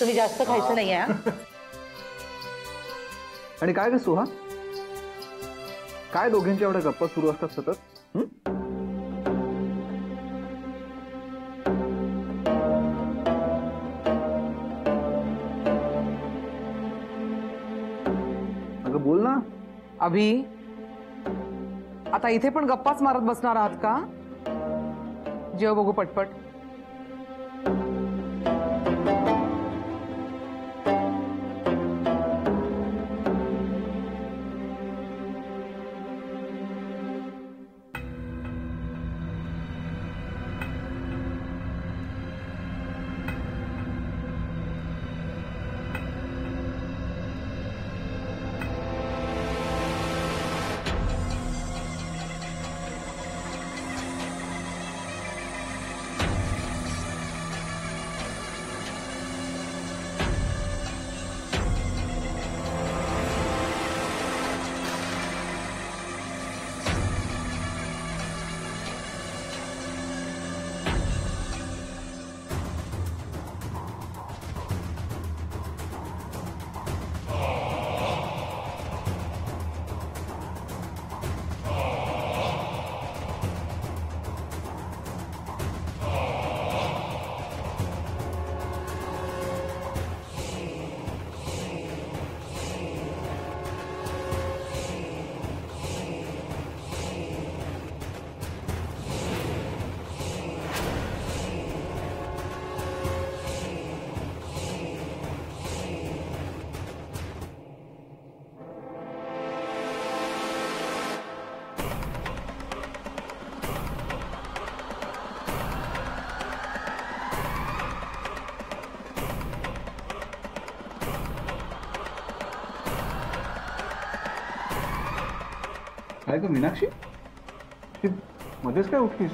तुम्ही जास्त खायचं नाही आहे. आणि काय ग सुहा, काय दोघांच्या एवढ्या गप्पा सुरू असतात सतत? अगं बोल ना. अभि, आता इथे पण गप्पाच मारत बसणार आहात का? जेव बघू पटपट. काय ग मीनाक्षी, मध्येच काय उठलीस?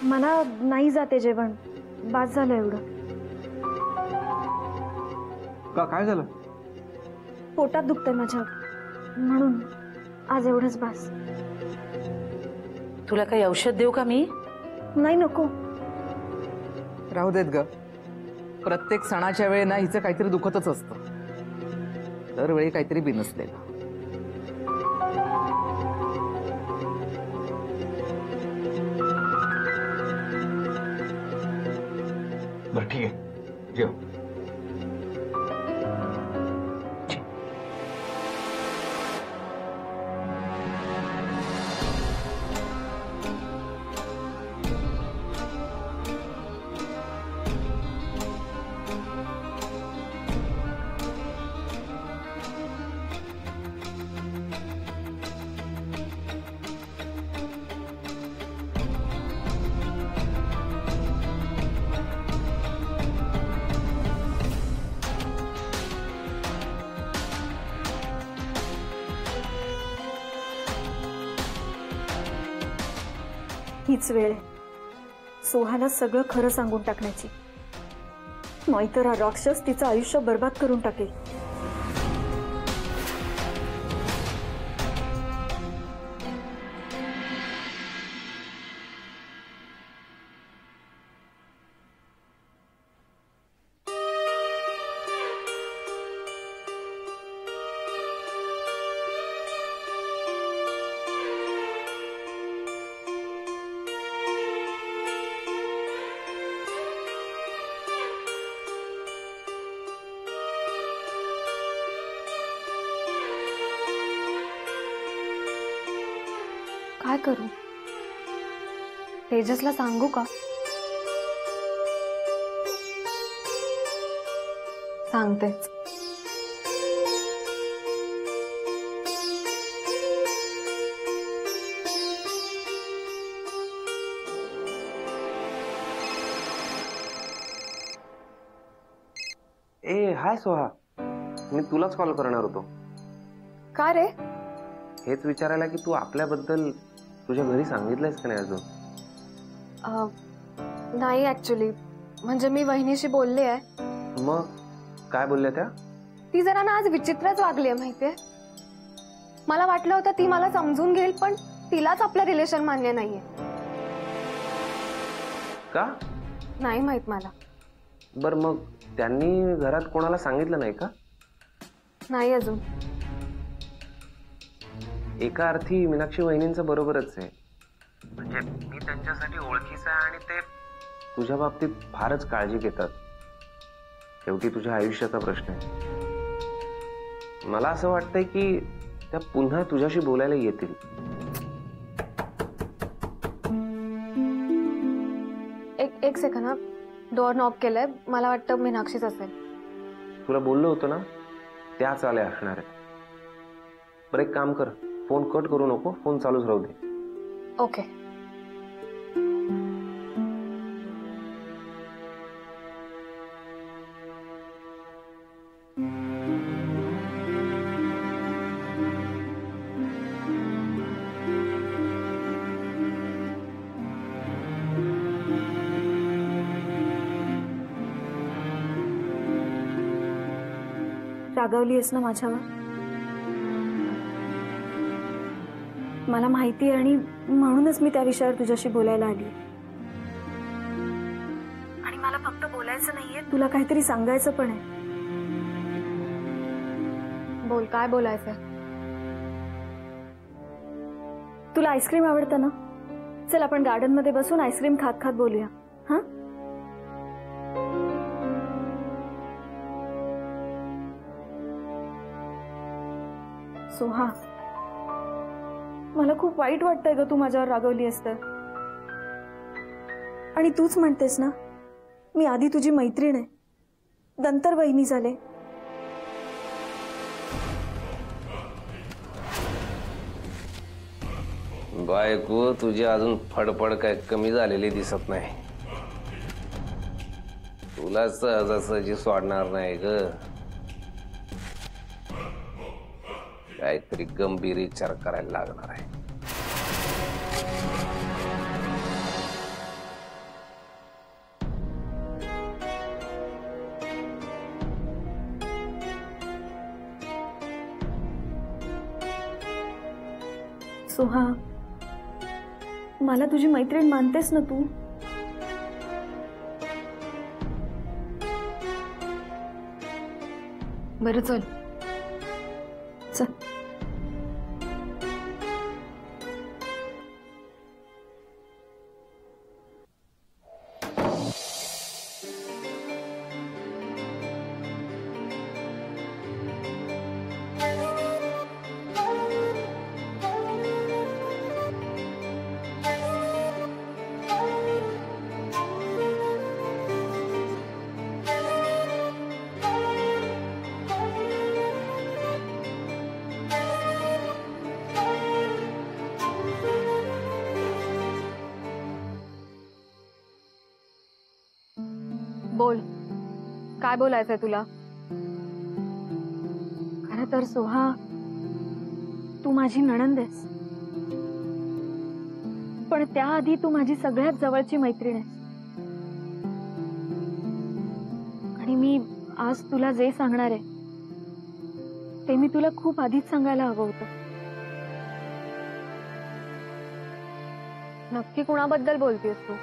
मला नाही जाते जेवण, बास झालं एवढं. का काय झालं? पोटात दुखतंय माझ्या, म्हणून आज एवढंच बास. तुला काही औषध देऊ का मी? नाही नको. राहू देत ग. प्रत्येक सणाच्या वेळेला हिचं काहीतरी दुखतच असतं, दरवेळी काहीतरी बिनसलेलं. बरं ठीक आहे, जेव. हीच वेळ आहे सोहाला सगळं खरं सांगून टाकण्याची, नाहीतर हा राक्षस तिचं आयुष्य बर्बाद करून टाकेल. काय करू? तेजसला सांगू का? सांगतेच. ए हाय सोहा, मी तुलाच कॉल करणार होतो. का रे? हेच विचारायला की तू आपल्याबद्दल तुझ्या घरी सांगितलंयस का नाही अजून? नाही ऍक्च्युली, म्हणजे मी वहिनीशी बोलले आहे. मग काय बोलल्या त्या? ती जरा ना आज विचित्रच वागली आहे माहितीये. मला वाटलं होतं ती मला समजून घेईल, पण तिलाच आपलं रिलेशन मान्य नाहीये. का? नाही माहित मला. बर मग त्यांनी घरात कोणाला सांगितलं नाही का? नाही अजून. एका अर्थी मीनाक्षी वहिनींचं बरोबरच आहे. म्हणजे मी त्यांच्यासाठी ओळखीचा आहे आणि ते तुझ्या बाबतीत फारच काळजी घेतात. शेवटी तुझ्या आयुष्याचा प्रश्न आहे. मला असं वाटतंय की त्या पुन्हा तुझ्याशी बोलायला येतील. एक सेकंड हा. डोअर नॉक केलंय. मला वाटतं मीनाक्षीच असेल. तुला बोललो होतो ना, त्याच आल्या असणार आहेत. बरं एक काम कर, फोन कट करू नको, फोन चालूच राहू दे. ओके. रागावली आहेस ना माझ्यावर? मला माहिती आहे आणि म्हणूनच मी त्या विषयावर तुझ्याशी बोलायला आली. आणि मला फक्त बोलायचं नाहीये, तुला काहीतरी सांगायचं पण आहे. बोल, काय बोलायचंय? तुला आईस्क्रीम आवडतं ना? चल आपण गार्डन मध्ये बसून आईस्क्रीम खात खात बोलूया. हा? सोहा, मला खूप वाईट वाटतंय ग तू माझ्यावर रागवली आहेस तर. आणि तूच म्हणतेस ना मी आधी तुझी मैत्रीण आहे, नंतर वहिनी झाले. बायको तुझी अजून फडफड काय कमी झालेली दिसत नाही. तुला सहजासहजी सोडणार नाही ग. काहीतरी गंभीर विचार करायला लागणार आहे. सोहा, मला तुझी मैत्रीण मानतेस ना तू? बरं चल. चल. बोल, काय बोलायचंय तुला? खरं तर सोहा, तू माझी नणंद आहेस, पण त्याआधी तू माझी सगळ्यात जवळची मैत्रीण आहेस. आणि मी आज तुला जे सांगणार आहे ते मी तुला खूप आधीच सांगायला हवं होतं. नक्की कुणाबद्दल बोलतेस तू?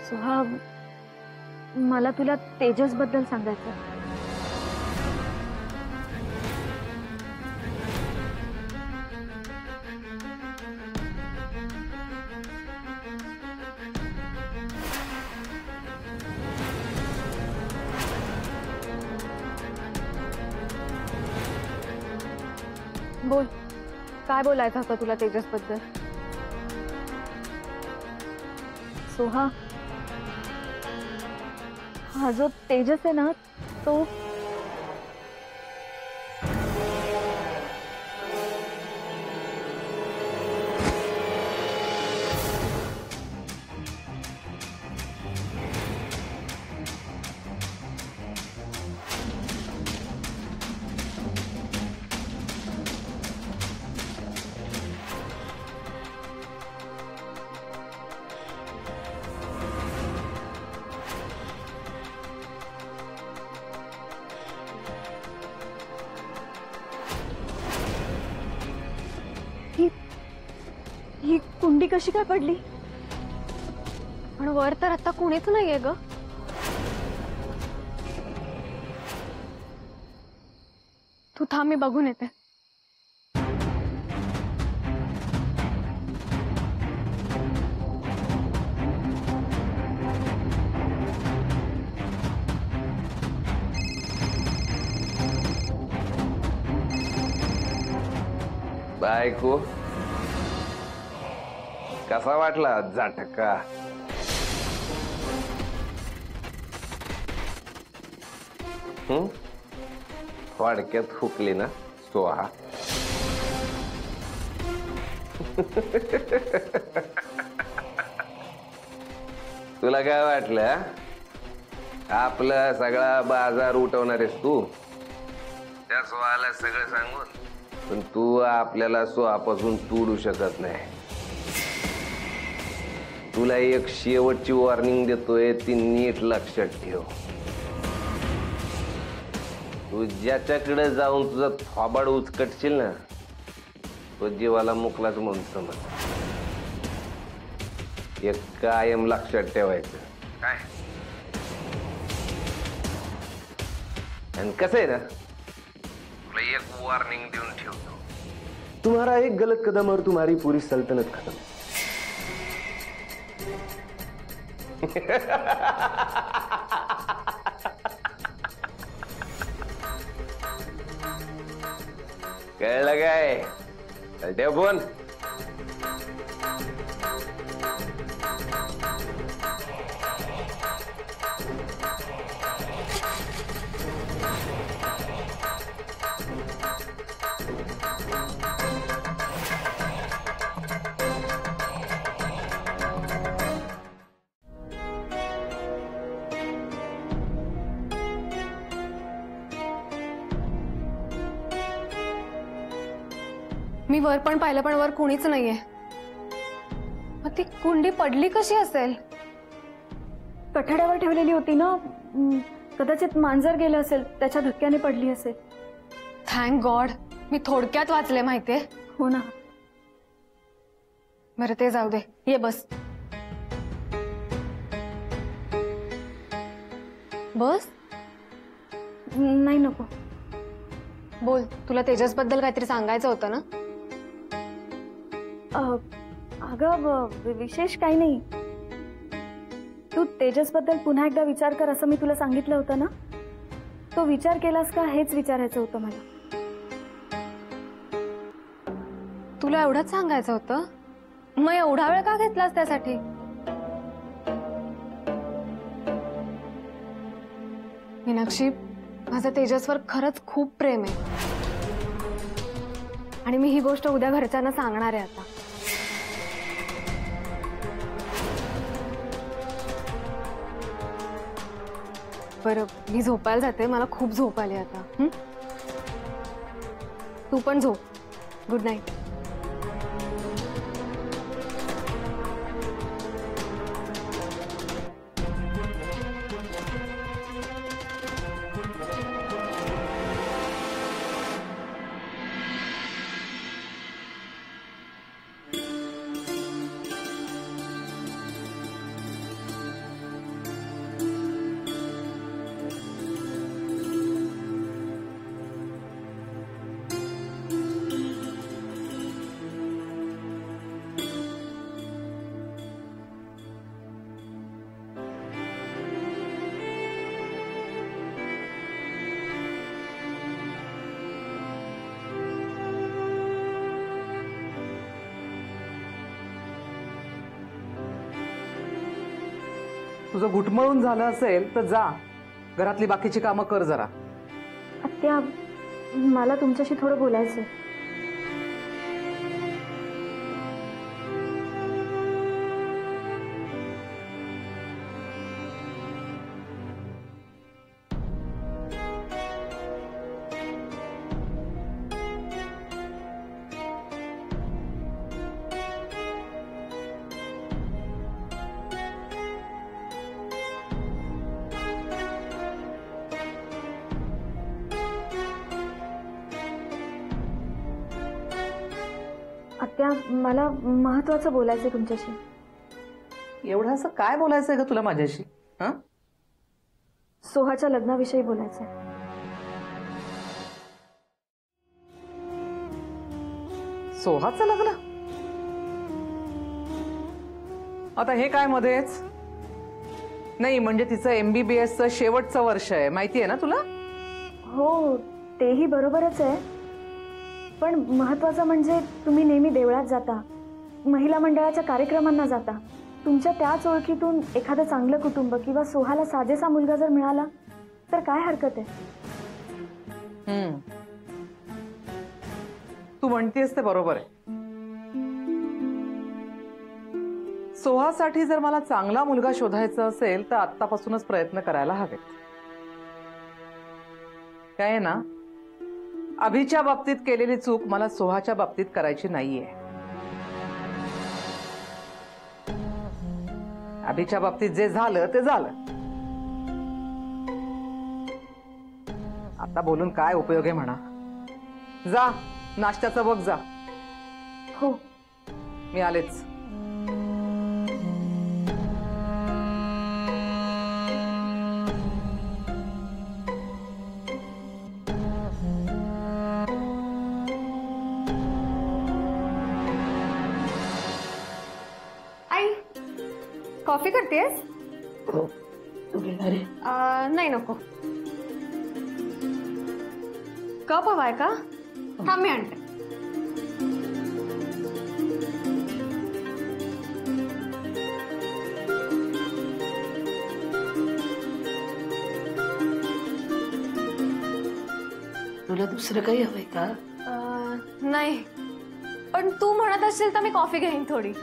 सोहा, मला तुला तेजस बद्दल सांगायचं. बोल, काय बोलायचं होतं तुला तेजस बद्दल? सोहा, हा जो तेजस आहे ना तो ही कुंडी कशी काय पडली? पण वर तर आता कुणीच नाहीये ग. तू थांब, मी बघून येते. बायको कसा वाटला झटका? थोडक्यात हुकली ना सोहा. तुला काय वाटलं आपला सगळा बाजार उठवणार आहेस तू? त्या सोहाला सगळं सांगून, पण तू आपल्याला सोहापासून तोडू शकत नाही. तुला एक शेवटची वॉर्निंग देतोय, ती नीट लक्षात ठेव. तू ज्याच्याकडे जाऊन तुझा थोबाड उचकटशील ना, तो जीवाला मुकलाच म्हणून समज. एक कायम लक्षात ठेवायचं काय. आणि कसं आहे ना, तुला एक वॉर्निंग देऊन ठेवतो. तुम्हारा एक गलत कदम और तुम्हारी पूरी सल्तनत खत्म. कळलं काय? ठेव फोन. मी वर पण पाहिलं, पण वर कुणीच नाहीये. मग ती कुंडी पडली कशी असेल? कठाड्यावर ठेवलेली होती ना, कदाचित मांजर गेलं असेल, त्याच्या धक्क्याने पडली असेल. थँक गॉड, मी थोडक्यात वाचले माहितीये. हो ना. बरं ते जाऊ दे, ये बस. बस. नाही, नको. बोल, तुला तेजस बद्दल काहीतरी सांगायचं होतं ना? अगं विशेष काही नाही. तू तेजस बद्दल पुन्हा एकदा विचार कर असं मी तुला सांगितलं होतं ना. तो विचार केलास का हेच विचारायचं होतं मला. तुला एवढंच सांगायचं होतं? मग एवढा वेळ का घेतलास त्यासाठी? मीनाक्षी, माझं तेजसवर खरंच खूप प्रेम आहे आणि मी ही गोष्ट उद्या घरच्यांना सांगणार आहे आता. बरं, मी झोपायला जाते, मला खूप झोप आली आता. तू पण झोप. Good night. तुझं घुटमळून झालं असेल तर जा, घरातली बाकीची कामं कर जरा. आत्या, मला तुमच्याशी थोडं बोलायचंय. आत्या, मला महत्वाचं बोलायचंय तुमच्याशी. एवढं असं काय बोलायचंय का तुला माझ्याशी? हा? सोहाच्या लग्नाविषयी बोलायचंय. सोहाचं लग्न? आता हे काय मध्येच? नाही म्हणजे तिचं MBBSचं शेवटचं वर्ष आहे, माहिती आहे ना तुला? हो, तेही बरोबरच आहे. पण महत्वाचं म्हणजे तुम्ही नेहमी देवळात जाता, महिला मंडळाच्या कार्यक्रमांना जाता. तुमच्या त्याच ओळखीतून एखादं चांगलं कुटुंब किंवा सोहाला साजेसा मुलगा जर मिळाला तर काय हरकत आहे? तू म्हणतेस ते बरोबर आहे. सोहासाठी जर मला चांगला मुलगा शोधायचा असेल तर आत्तापासूनच प्रयत्न करायला हवेत. काय आहे ना, अभिच्या बाबतीत केलेली चूक मला सोहाच्या बाबतीत करायची नाहीये. अभिच्या बाबतीत जे झालं ते झालं. आता बोलून काय उपयोग आहे म्हणा. जा, नाश्त्याचं बघ जा. हो. मी आलेच. आई, कॉफी करतेस? हो तू घेणार आहे? नाही नको. कप हवाय का? हा मी आणते. तुला दुसरं काही हवंय का? नाही, पण तू म्हणत असेल तर मी कॉफी घेईन थोडी.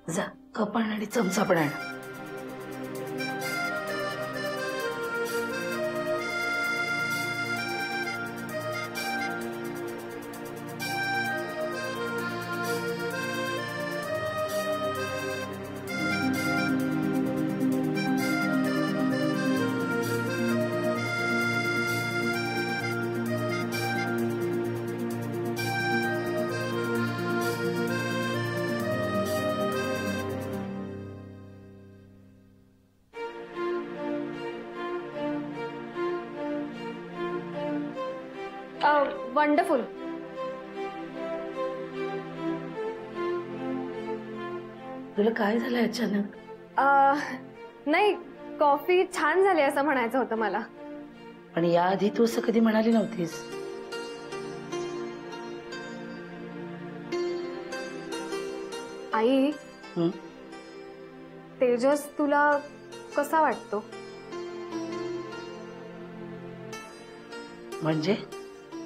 जा, कप आण आणि चमचा पण आण. वंडरफुल. तुला काय झालं अचानक? नाही, कॉफी छान झाली असं म्हणायचं होतं मला. पण याआधी तू असं कधी म्हणाली नव्हतीस. आई, हं? तेजस तुला कसा वाटतो?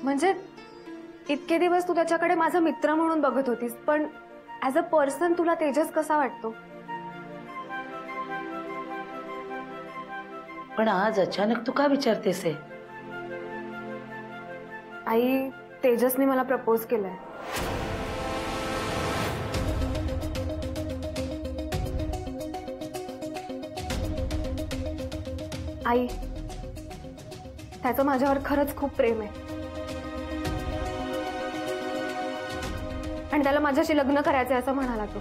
म्हणजे इतके दिवस तू त्याच्याकडे माझा मित्र म्हणून बघत होतीस, पण ऍज अ पर्सन तुला तेजस कसा वाटतो? पण आज अचानक तू का विचारतेस हे? आई, तेजसने मला प्रपोज केलंय. आई, त्याचं माझ्यावर खरंच खूप प्रेम आहे आणि त्याला माझ्याशी लग्न करायचंय असं म्हणाला तो.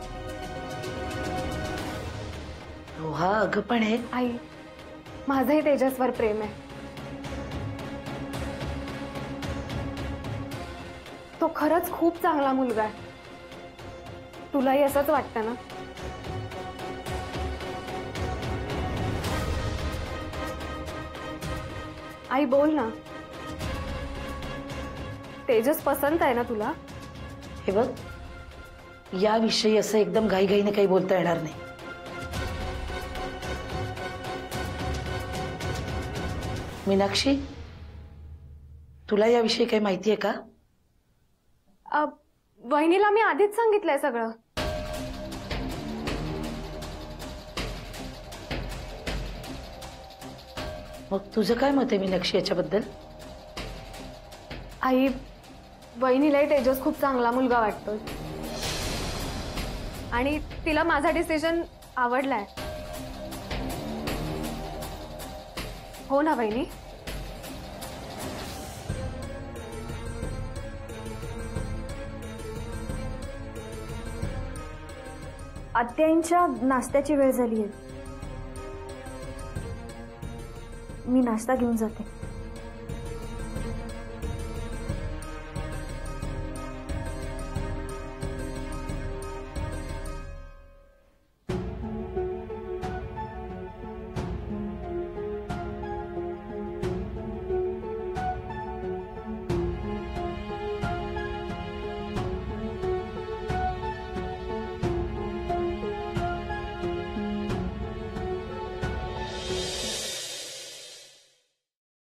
हा अगं पण हे आई, माझंही तेजसवर प्रेम आहे. तो खरंच खूप चांगला मुलगा आहे. तुलाही असंच वाटतं ना? आई बोल ना, तेजस पसंत आहे ना तुला? हे बघ, याविषयी असं एकदम घाईघाईने काही बोलता येणार नाही. मीनाक्षी, तुला याविषयी काही माहिती आहे का? वहिनीला मी आधीच सांगितलंय सगळं. मग तुझं काय मत आहे मीनाक्षी याच्याबद्दल? आई, वहिनीलाही तेजस खूप चांगला मुलगा वाटतो आणि तिला माझा डिसिजन आवडलाय. हो ना वहिनी? आत्याईंच्या नाश्त्याची वेळ झाली आहे. मी नाश्ता घेऊन जाते.